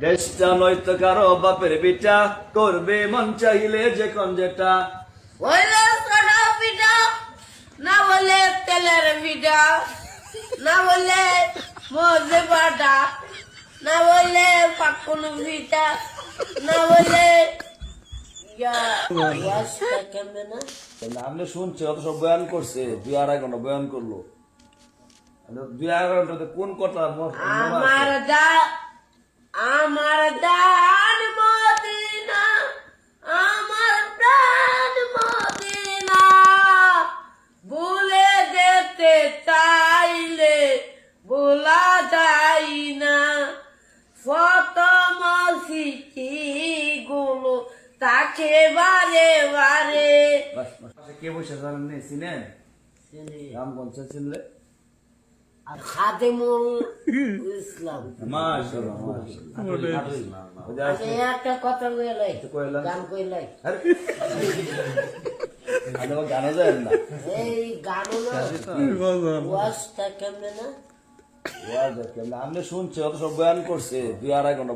দেশটা নয়তো কারো বাপের বিটা করবে মন চাইলে যে কোন যেটা হইলে সোনা পিঠা না বলে তেলের পিঠা না বলে মজে বাটা না বলে পাকুন পিঠা না বলে কেমনে না আপনি শুনছে অত সব বয়ান করছে 2.5 ঘন্টা বয়ান করলো 2.5 ঘন্টাতে কোন কথা আমার দান মদিনা আমার প্রাণ মদিনা ভুলে যেতে চাইলে ভোলা যায় না ফতমসিটি গুলো তাকে বারে বারে কে বসে জানেন নি চিনেন রামগঞ্জ চিনলে খাদেমুল ইসলাম মাশাআল্লাহ আচ্ছা একটা কথা কইলাই গান কইলাই জানা যায় না এই গান না ওয়াজটা কেমনে না আপনি শুনছে অত সব বয়ান করছে 2.5 ঘন্টা